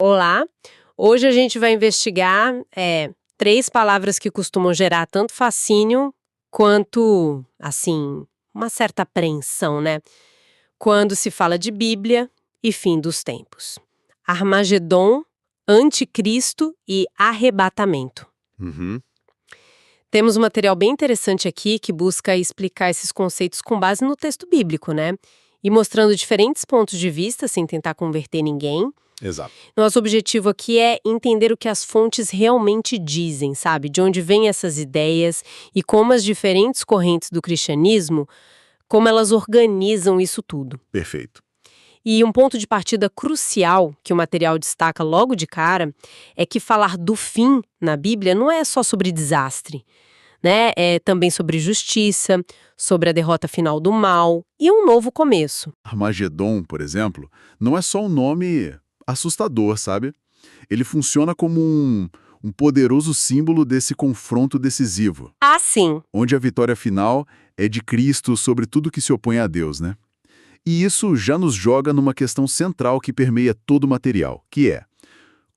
Olá! Hoje a gente vai investigar três palavras que costumam gerar tanto fascínio quanto, assim, uma certa apreensão, né? Quando se fala de Bíblia e fim dos tempos. Armagedon, anticristo e arrebatamento. Uhum. Temos um material bem interessante aqui que busca explicar esses conceitos com base no texto bíblico, né? E mostrando diferentes pontos de vista, sem tentar converter ninguém. Exato. Nosso objetivo aqui é entender o que as fontes realmente dizem, sabe? De onde vêm essas ideias e como as diferentes correntes do cristianismo, como elas organizam isso tudo. Perfeito. E um ponto de partida crucial que o material destaca logo de cara é que falar do fim na Bíblia não é só sobre desastre, né? É também sobre justiça, sobre a derrota final do mal e um novo começo. Armagedon, por exemplo, não é só um nome assustador, sabe? Ele funciona como um poderoso símbolo desse confronto decisivo, Ah, sim. onde a vitória final é de Cristo sobre tudo que se opõe a Deus, né? E isso já nos joga numa questão central que permeia todo o material, que é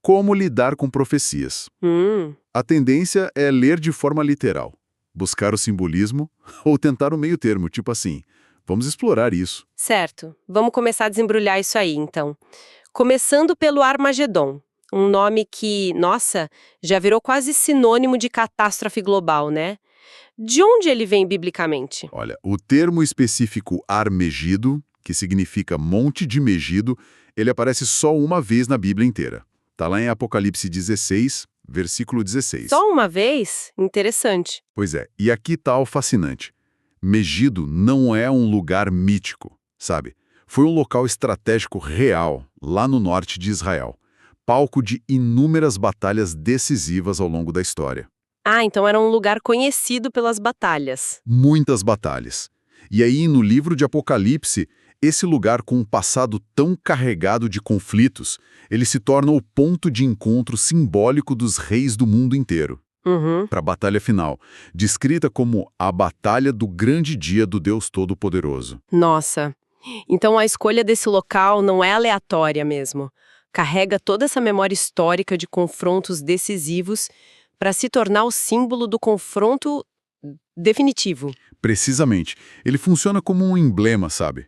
como lidar com profecias. A tendência é ler de forma literal, buscar o simbolismo ou tentar o meio termo, tipo assim, vamos explorar isso. Certo. Vamos começar a desembrulhar isso aí, então. Começando pelo Armagedon, um nome que, nossa, já virou quase sinônimo de catástrofe global, né? De onde ele vem biblicamente? Olha, o termo específico Armegido, que significa monte de Megido, ele aparece só uma vez na Bíblia inteira. Tá lá em Apocalipse 16, versículo 16. Só uma vez? Interessante. Pois é, e aqui tá o fascinante. Megido não é um lugar mítico, sabe? Foi um local estratégico real, lá no norte de Israel. Palco de inúmeras batalhas decisivas ao longo da história. Ah, então era um lugar conhecido pelas batalhas. Muitas batalhas. E aí, no livro de Apocalipse, esse lugar com um passado tão carregado de conflitos, ele se torna o ponto de encontro simbólico dos reis do mundo inteiro. Uhum. Para a batalha final, descrita como a batalha do grande dia do Deus Todo-Poderoso. Nossa. Então a escolha desse local não é aleatória mesmo. Carrega toda essa memória histórica de confrontos decisivos para se tornar o símbolo do confronto definitivo. Precisamente, ele funciona como um emblema, sabe?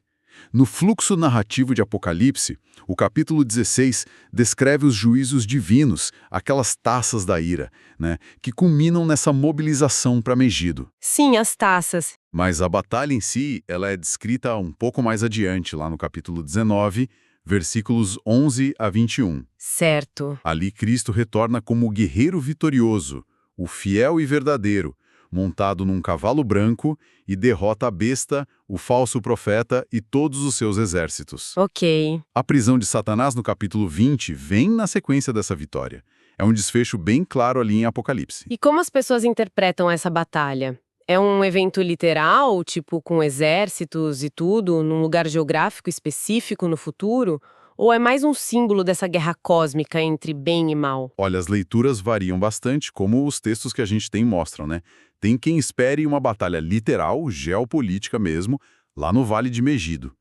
No fluxo narrativo de Apocalipse, o capítulo 16 descreve os juízos divinos, aquelas taças da ira, né, que culminam nessa mobilização para Megido. Sim, as taças. Mas a batalha em si, ela é descrita um pouco mais adiante, lá no capítulo 19, versículos 11 a 21. Certo. Ali Cristo retorna como o guerreiro vitorioso, o fiel e verdadeiro, montado num cavalo branco e derrota a besta, o falso profeta e todos os seus exércitos. Ok. A prisão de Satanás no capítulo 20 vem na sequência dessa vitória. É um desfecho bem claro ali em Apocalipse. E como as pessoas interpretam essa batalha? É um evento literal, tipo com exércitos e tudo, num lugar geográfico específico no futuro? Ou é mais um símbolo dessa guerra cósmica entre bem e mal? Olha, as leituras variam bastante, como os textos que a gente tem mostram, né? Tem quem espere uma batalha literal, geopolítica mesmo, lá no Vale de Megido.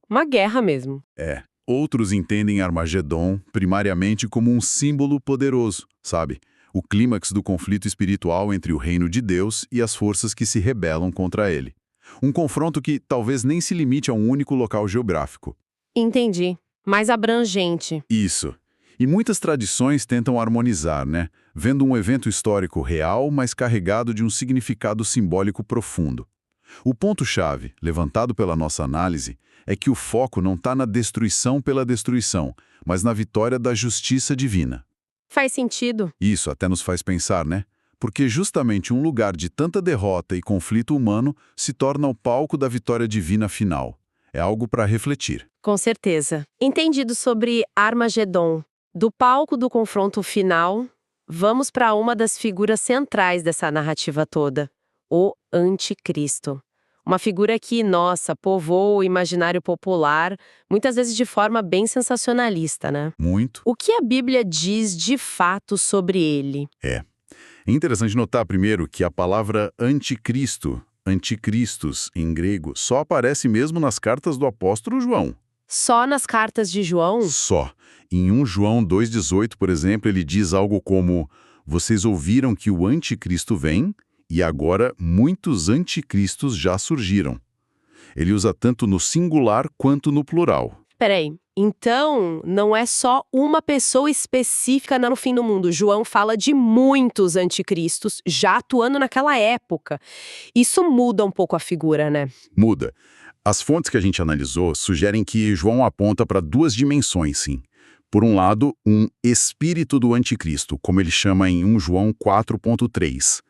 Uma guerra mesmo. É. Outros entendem Armagedon primariamente como um símbolo poderoso, sabe? O clímax do conflito espiritual entre o reino de Deus e as forças que se rebelam contra ele. Um confronto que talvez nem se limite a um único local geográfico. Entendi. Mais abrangente. Isso. E muitas tradições tentam harmonizar, né? Vendo um evento histórico real, mas carregado de um significado simbólico profundo. O ponto-chave, levantado pela nossa análise, é que o foco não está na destruição pela destruição, mas na vitória da justiça divina. Faz sentido. Isso até nos faz pensar, né? Porque justamente um lugar de tanta derrota e conflito humano se torna o palco da vitória divina final. É algo para refletir. Com certeza. Entendido sobre Armagedon. Do palco do confronto final, vamos para uma das figuras centrais dessa narrativa toda: o Anticristo. Uma figura que, nossa, povoa o imaginário popular, muitas vezes de forma bem sensacionalista, né? Muito. O que a Bíblia diz de fato sobre ele? É interessante notar primeiro que a palavra anticristo, anticristos em grego, só aparece mesmo nas cartas do apóstolo João. Só nas cartas de João? Só. Em 1 João 2,18, por exemplo, ele diz algo como: vocês ouviram que o anticristo vem, e agora muitos anticristos já surgiram. Ele usa tanto no singular quanto no plural. Peraí, então não é só uma pessoa específica no fim do mundo. João fala de muitos anticristos já atuando naquela época. Isso muda um pouco a figura, né? Muda. As fontes que a gente analisou sugerem que João aponta para duas dimensões, sim. Por um lado, um espírito do anticristo, como ele chama em 1 João 4,3.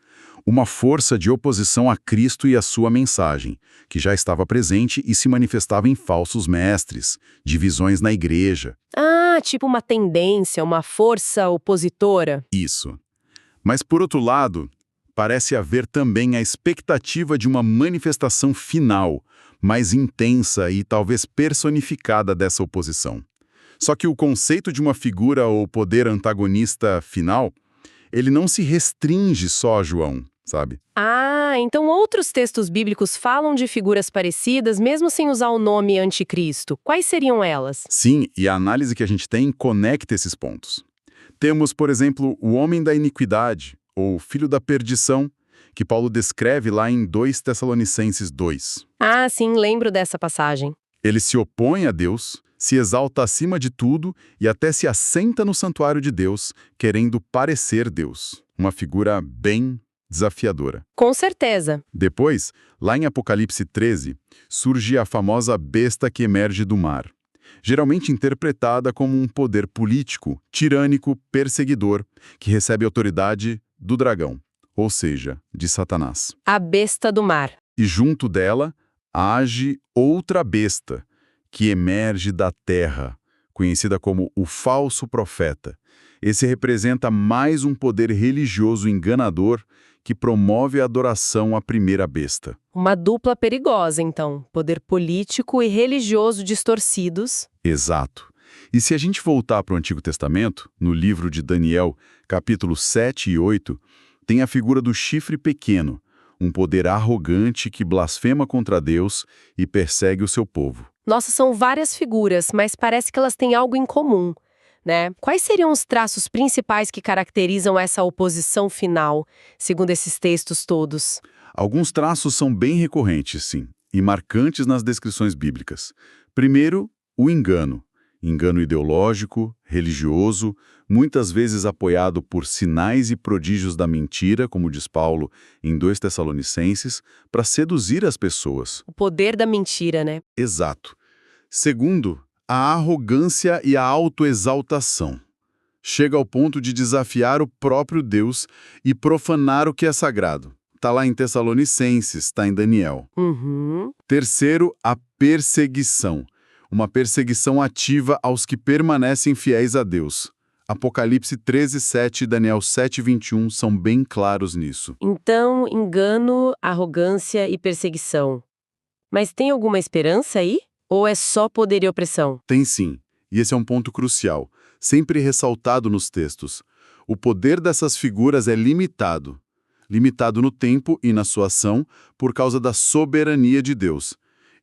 Uma força de oposição a Cristo e a sua mensagem, que já estava presente e se manifestava em falsos mestres, divisões na igreja. Ah, tipo uma tendência, uma força opositora. Isso. Mas, por outro lado, parece haver também a expectativa de uma manifestação final, mais intensa e talvez personificada dessa oposição. Só que o conceito de uma figura ou poder antagonista final, ele não se restringe só a João, sabe? Ah, então outros textos bíblicos falam de figuras parecidas, mesmo sem usar o nome anticristo. Quais seriam elas? Sim, e a análise que a gente tem conecta esses pontos. Temos, por exemplo, o homem da iniquidade, ou filho da perdição, que Paulo descreve lá em 2 Tessalonicenses 2. Ah, sim, lembro dessa passagem. Ele se opõe a Deus, se exalta acima de tudo e até se assenta no santuário de Deus, querendo parecer Deus. Uma figura bem desafiadora. Com certeza. Depois, lá em Apocalipse 13, surge a famosa besta que emerge do mar, geralmente interpretada como um poder político, tirânico, perseguidor, que recebe autoridade do dragão, ou seja, de Satanás. A besta do mar. E junto dela, age outra besta, que emerge da terra, conhecida como o falso profeta. Esse representa mais um poder religioso enganador que promove a adoração à primeira besta. Uma dupla perigosa, então. Poder político e religioso distorcidos. Exato. E se a gente voltar para o Antigo Testamento, no livro de Daniel, capítulos 7 e 8, tem a figura do chifre pequeno, um poder arrogante que blasfema contra Deus e persegue o seu povo. Nossa, são várias figuras, mas parece que elas têm algo em comum, né? Quais seriam os traços principais que caracterizam essa oposição final, segundo esses textos todos? Alguns traços são bem recorrentes, sim, e marcantes nas descrições bíblicas. Primeiro, o engano. Engano ideológico, religioso, muitas vezes apoiado por sinais e prodígios da mentira, como diz Paulo em 2 Tessalonicenses, para seduzir as pessoas. O poder da mentira, né? Exato. Segundo, a arrogância e a autoexaltação. Chega ao ponto de desafiar o próprio Deus e profanar o que é sagrado. Está lá em Tessalonicenses, está em Daniel. Terceiro, a perseguição. Uma perseguição ativa aos que permanecem fiéis a Deus. Apocalipse 13:7 e Daniel 7:21 são bem claros nisso. Então, engano, arrogância e perseguição. Mas tem alguma esperança aí? Ou é só poder e opressão? Tem sim, e esse é um ponto crucial, sempre ressaltado nos textos. O poder dessas figuras é limitado. Limitado no tempo e na sua ação por causa da soberania de Deus.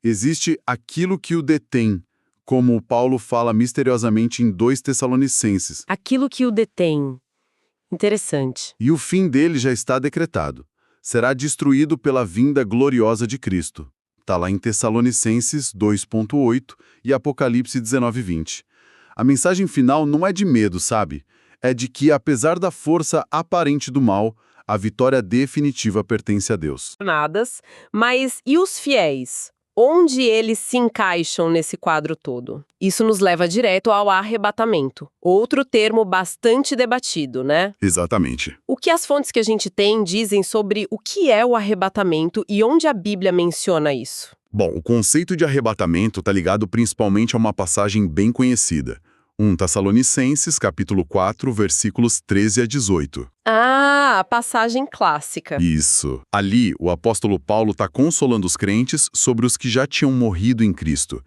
Existe aquilo que o detém, como Paulo fala misteriosamente em 2 Tessalonicenses. Aquilo que o detém. Interessante. E o fim dele já está decretado. Será destruído pela vinda gloriosa de Cristo. Está lá em Tessalonicenses 2:8 e Apocalipse 19:20. A mensagem final não é de medo, sabe? É de que, apesar da força aparente do mal, a vitória definitiva pertence a Deus. Mas e os fiéis? Onde eles se encaixam nesse quadro todo? Isso nos leva direto ao arrebatamento. Outro termo bastante debatido, né? Exatamente. O que as fontes que a gente tem dizem sobre o que é o arrebatamento e onde a Bíblia menciona isso? Bom, o conceito de arrebatamento está ligado principalmente a uma passagem bem conhecida. 1 Tessalonicenses, capítulo 4, versículos 13 a 18. Ah, a passagem clássica. Isso. Ali, o apóstolo Paulo está consolando os crentes sobre os que já tinham morrido em Cristo.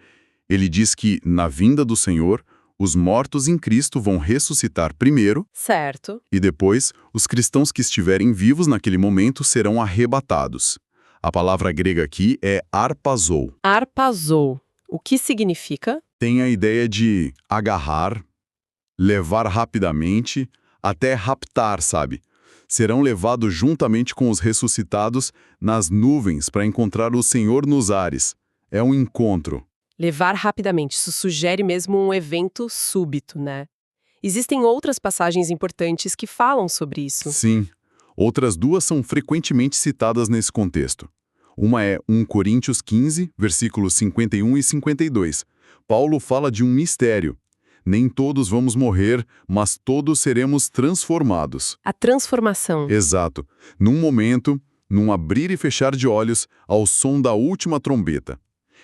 Ele diz que, na vinda do Senhor, os mortos em Cristo vão ressuscitar primeiro. Certo. E depois, os cristãos que estiverem vivos naquele momento serão arrebatados. A palavra grega aqui é arpazou. Arpazou. O que significa? Tem a ideia de agarrar, levar rapidamente, até raptar, sabe? Serão levados juntamente com os ressuscitados nas nuvens para encontrar o Senhor nos ares. É um encontro. Levar rapidamente, isso sugere mesmo um evento súbito, né? Existem outras passagens importantes que falam sobre isso. Sim. Outras duas são frequentemente citadas nesse contexto. Uma é 1 Coríntios 15, versículos 51 e 52. Paulo fala de um mistério. Nem todos vamos morrer, mas todos seremos transformados. A transformação. Exato. Num momento, num abrir e fechar de olhos, ao som da última trombeta.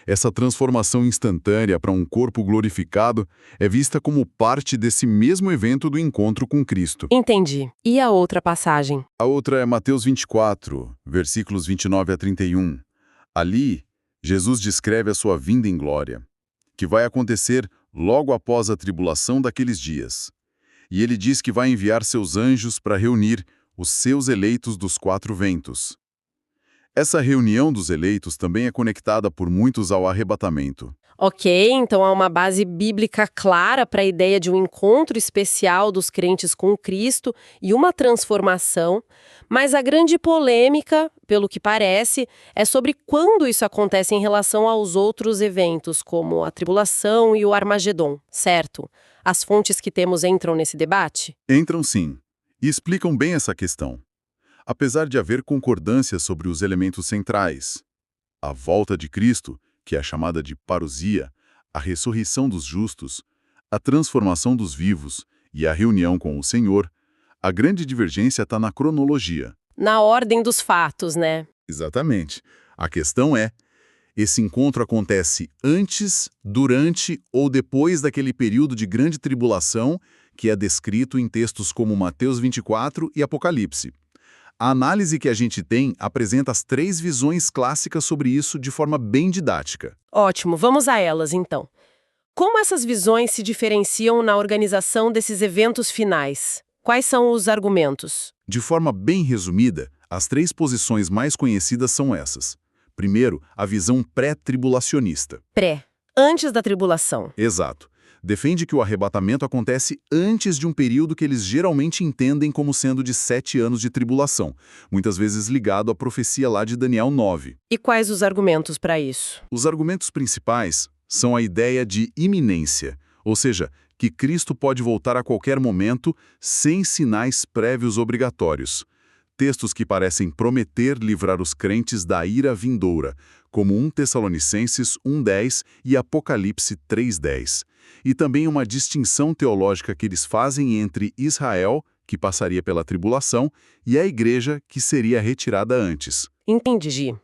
Essa transformação instantânea para um corpo glorificado é vista como parte desse mesmo evento do encontro com Cristo. Entendi. E a outra passagem? A outra é Mateus 24, versículos 29 a 31. Ali, Jesus descreve a sua vinda em glória, que vai acontecer logo após a tribulação daqueles dias. E ele diz que vai enviar seus anjos para reunir os seus eleitos dos quatro ventos. Essa reunião dos eleitos também é conectada por muitos ao arrebatamento. Ok, então há uma base bíblica clara para a ideia de um encontro especial dos crentes com Cristo e uma transformação, mas a grande polêmica, pelo que parece, é sobre quando isso acontece em relação aos outros eventos, como a tribulação e o Armagedon, certo? As fontes que temos entram nesse debate? Entram sim, e explicam bem essa questão. Apesar de haver concordância sobre os elementos centrais, a volta de Cristo, que é chamada de parousia, a ressurreição dos justos, a transformação dos vivos e a reunião com o Senhor, a grande divergência está na cronologia. Na ordem dos fatos, né? Exatamente. A questão é, esse encontro acontece antes, durante ou depois daquele período de grande tribulação que é descrito em textos como Mateus 24 e Apocalipse. A análise que a gente tem apresenta as três visões clássicas sobre isso de forma bem didática. Ótimo, vamos a elas então. Como essas visões se diferenciam na organização desses eventos finais? Quais são os argumentos? De forma bem resumida, as três posições mais conhecidas são essas. Primeiro, a visão pré-tribulacionista. Antes da tribulação. Exato. Defende que o arrebatamento acontece antes de um período que eles geralmente entendem como sendo de 7 anos de tribulação, muitas vezes ligado à profecia lá de Daniel 9. E quais os argumentos para isso? Os argumentos principais são a ideia de iminência, ou seja, que Cristo pode voltar a qualquer momento sem sinais prévios obrigatórios. Textos que parecem prometer livrar os crentes da ira vindoura, como 1 Tessalonicenses 1:10 e Apocalipse 3:10. E também uma distinção teológica que eles fazem entre Israel, que passaria pela tribulação, e a igreja, que seria retirada antes. Entendi.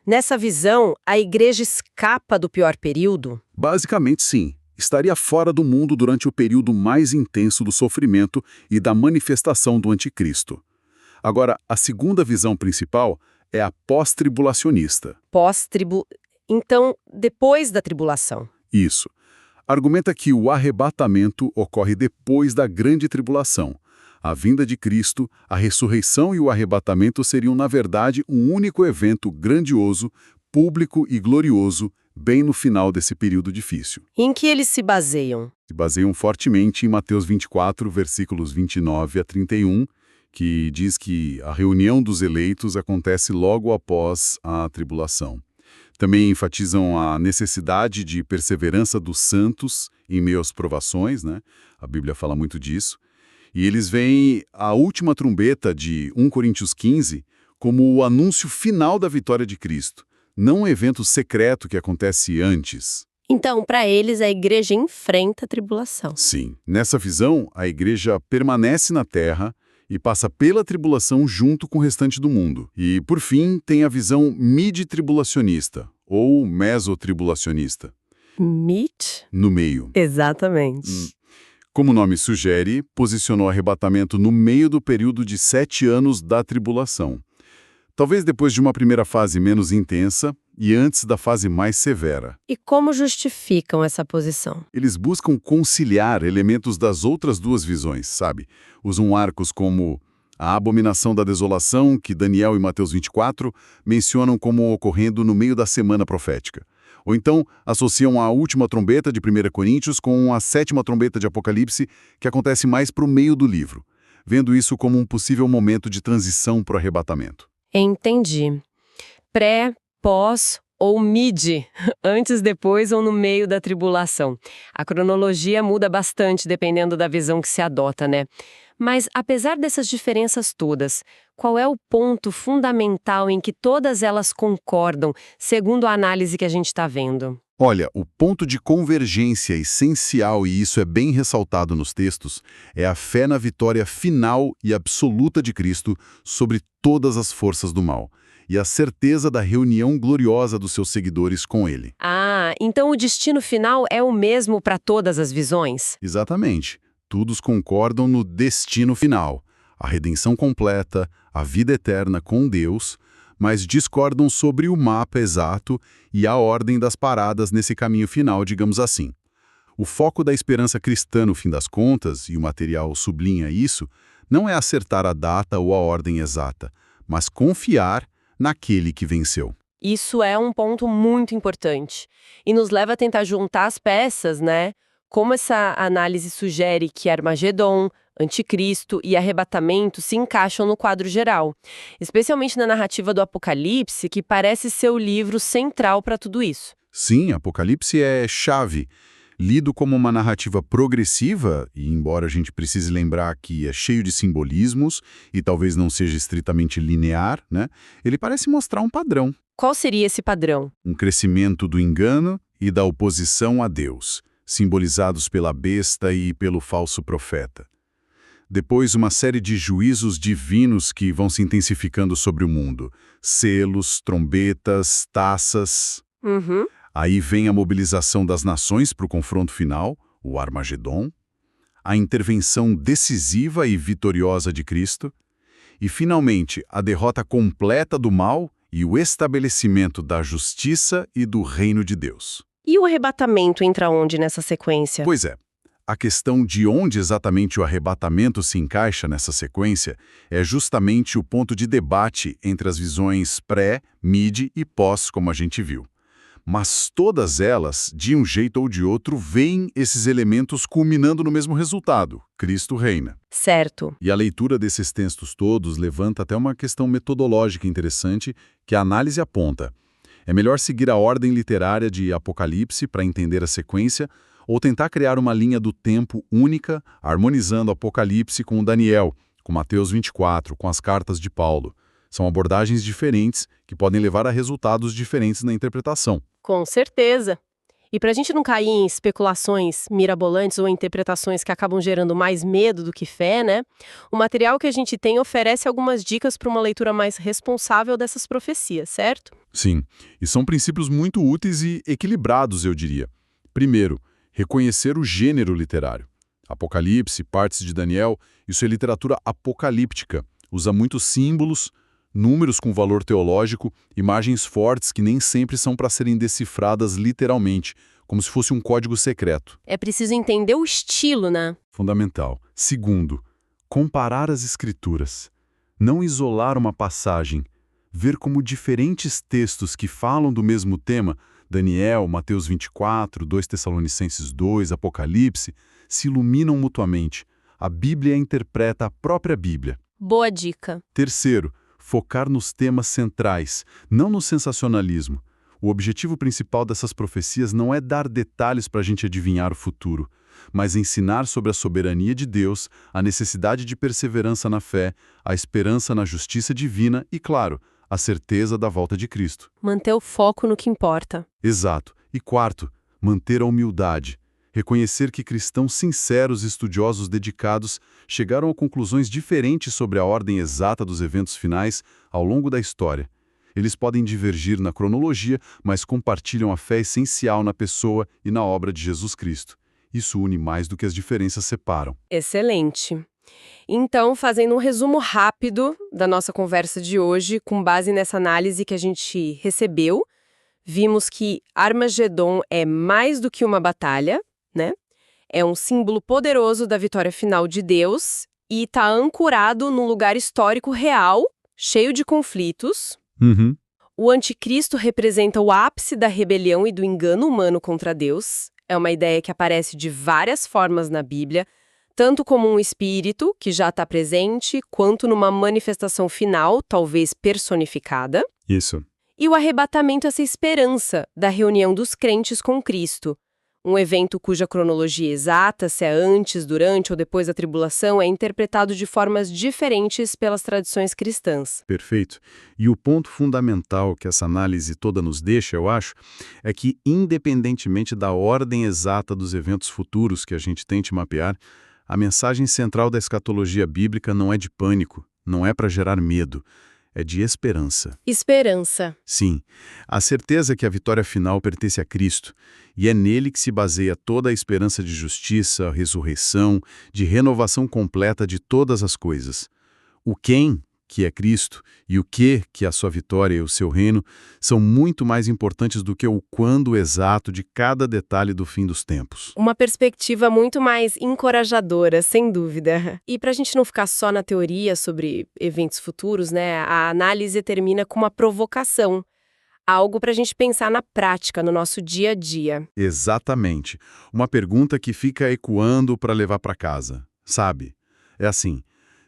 Nessa visão, a igreja escapa do pior período? Basicamente, sim. Estaria fora do mundo durante o período mais intenso do sofrimento e da manifestação do anticristo. Agora, a segunda visão principal é a pós-tribulacionista. Então, depois da tribulação. Isso. Argumenta que o arrebatamento ocorre depois da grande tribulação. A vinda de Cristo, a ressurreição e o arrebatamento seriam, na verdade, um único evento grandioso, público e glorioso, bem no final desse período difícil. Em que eles se baseiam? Se baseiam fortemente em Mateus 24, versículos 29 a 31, que diz que a reunião dos eleitos acontece logo após a tribulação. Também enfatizam a necessidade de perseverança dos santos em meio às provações, né? A Bíblia fala muito disso. E eles veem a última trombeta de 1 Coríntios 15 como o anúncio final da vitória de Cristo, não um evento secreto que acontece antes. Então, para eles, a igreja enfrenta a tribulação. Sim. Nessa visão, a igreja permanece na terra e passa pela tribulação junto com o restante do mundo. E, por fim, tem a visão mid-tribulacionista, ou mesotribulacionista. Mid? No meio. Exatamente. Como o nome sugere, posicionou o arrebatamento no meio do período de 7 anos da tribulação. Talvez depois de uma primeira fase menos intensa e antes da fase mais severa. E como justificam essa posição? Eles buscam conciliar elementos das outras duas visões, sabe? Usam arcos como a abominação da desolação, que Daniel e Mateus 24 mencionam como ocorrendo no meio da semana profética. Ou então associam a última trombeta de 1 Coríntios com a sétima trombeta de Apocalipse, que acontece mais para o meio do livro, vendo isso como um possível momento de transição para o arrebatamento. Entendi. Pré, pós ou mid, antes, depois ou no meio da tribulação. A cronologia muda bastante dependendo da visão que se adota, né? Mas, apesar dessas diferenças todas, qual é o ponto fundamental em que todas elas concordam, segundo a análise que a gente está vendo? Olha, o ponto de convergência essencial, e isso é bem ressaltado nos textos, é a fé na vitória final e absoluta de Cristo sobre todas as forças do mal, e a certeza da reunião gloriosa dos seus seguidores com ele. Ah, então o destino final é o mesmo para todas as visões? Exatamente. Todos concordam no destino final, a redenção completa, a vida eterna com Deus, mas discordam sobre o mapa exato e a ordem das paradas nesse caminho final, digamos assim. O foco da esperança cristã, no fim das contas, e o material sublinha isso, não é acertar a data ou a ordem exata, mas confiar naquele que venceu. Isso é um ponto muito importante. E nos leva a tentar juntar as peças, né? Como essa análise sugere que Armagedon, Anticristo e arrebatamento se encaixam no quadro geral, especialmente na narrativa do Apocalipse, que parece ser o livro central para tudo isso. Sim, Apocalipse é chave. Lido como uma narrativa progressiva, e embora a gente precise lembrar que é cheio de simbolismos e talvez não seja estritamente linear, né? Ele parece mostrar um padrão, Qual seria esse padrão? um crescimento do engano e da oposição a Deus, simbolizados pela besta e pelo falso profeta. Depois, uma série de juízos divinos que vão se intensificando sobre o mundo. Selos, trombetas, taças. Uhum. Aí vem a mobilização das nações para o confronto final, o Armagedon, a intervenção decisiva e vitoriosa de Cristo, e, finalmente, a derrota completa do mal e o estabelecimento da justiça e do reino de Deus. E o arrebatamento entra onde nessa sequência? Pois é, a questão de onde exatamente o arrebatamento se encaixa nessa sequência é justamente o ponto de debate entre as visões pré, mid e pós, como a gente viu. Mas todas elas, de um jeito ou de outro, veem esses elementos culminando no mesmo resultado: Cristo reina. Certo. E a leitura desses textos todos levanta até uma questão metodológica interessante que a análise aponta. É melhor seguir a ordem literária de Apocalipse para entender a sequência ou tentar criar uma linha do tempo única, harmonizando Apocalipse com o Daniel, com Mateus 24, com as cartas de Paulo. São abordagens diferentes que podem levar a resultados diferentes na interpretação. Com certeza. E para a gente não cair em especulações mirabolantes ou interpretações que acabam gerando mais medo do que fé, né? O material que a gente tem oferece algumas dicas para uma leitura mais responsável dessas profecias, certo? Sim, e são princípios muito úteis e equilibrados, eu diria. Primeiro, reconhecer o gênero literário. Apocalipse, partes de Daniel, isso é literatura apocalíptica. Usa muitos símbolos, números com valor teológico, imagens fortes que nem sempre são para serem decifradas literalmente, como se fosse um código secreto. É preciso entender o estilo, né? Fundamental. Segundo, comparar as escrituras. Não isolar uma passagem. Ver como diferentes textos que falam do mesmo tema, Daniel, Mateus 24, 2 Tessalonicenses 2, Apocalipse, se iluminam mutuamente. A Bíblia interpreta a própria Bíblia. Boa dica. Terceiro, focar nos temas centrais, não no sensacionalismo. O objetivo principal dessas profecias não é dar detalhes para a gente adivinhar o futuro, mas ensinar sobre a soberania de Deus, a necessidade de perseverança na fé, a esperança na justiça divina e, claro, a certeza da volta de Cristo. Manter o foco no que importa. Exato. E quarto, manter a humildade. Reconhecer que cristãos sinceros e estudiosos dedicados chegaram a conclusões diferentes sobre a ordem exata dos eventos finais ao longo da história. Eles podem divergir na cronologia, mas compartilham a fé essencial na pessoa e na obra de Jesus Cristo. Isso une mais do que as diferenças separam. Excelente. Então, fazendo um resumo rápido da nossa conversa de hoje, com base nessa análise que a gente recebeu, vimos que Armagedon é mais do que uma batalha, né? É um símbolo poderoso da vitória final de Deus e está ancorado num lugar histórico real, cheio de conflitos. O anticristo representa o ápice da rebelião e do engano humano contra Deus. É uma ideia que aparece de várias formas na Bíblia, tanto como um espírito, que já está presente, quanto numa manifestação final, talvez personificada. Isso. E o arrebatamento, essa esperança da reunião dos crentes com Cristo. Um evento cuja cronologia exata, se é antes, durante ou depois da tribulação, é interpretado de formas diferentes pelas tradições cristãs. Perfeito. E o ponto fundamental que essa análise toda nos deixa, eu acho, é que, independentemente da ordem exata dos eventos futuros que a gente tente mapear, a mensagem central da escatologia bíblica não é de pânico, não é para gerar medo. É de esperança. Esperança. Sim, a certeza que a vitória final pertence a Cristo, e é nele que se baseia toda a esperança de justiça, ressurreição, de renovação completa de todas as coisas. O quem, que é Cristo, e o que é a sua vitória e o seu reino, são muito mais importantes do que o quando exato de cada detalhe do fim dos tempos. Uma perspectiva muito mais encorajadora, sem dúvida. E para a gente não ficar só na teoria sobre eventos futuros, né, a análise termina com uma provocação. Algo para a gente pensar na prática, no nosso dia a dia. Exatamente. Uma pergunta que fica ecoando para levar para casa. Sabe? É assim: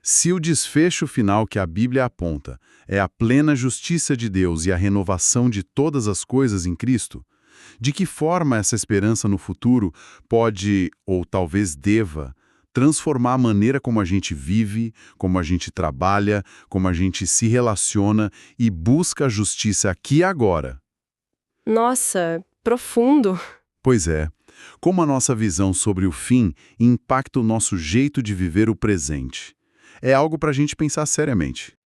se o desfecho final que a Bíblia aponta é a plena justiça de Deus e a renovação de todas as coisas em Cristo, de que forma essa esperança no futuro pode, ou talvez deva, transformar a maneira como a gente vive, como a gente trabalha, como a gente se relaciona e busca a justiça aqui e agora? Nossa, profundo. Pois é, como a nossa visão sobre o fim impacta o nosso jeito de viver o presente. É algo para a gente pensar seriamente.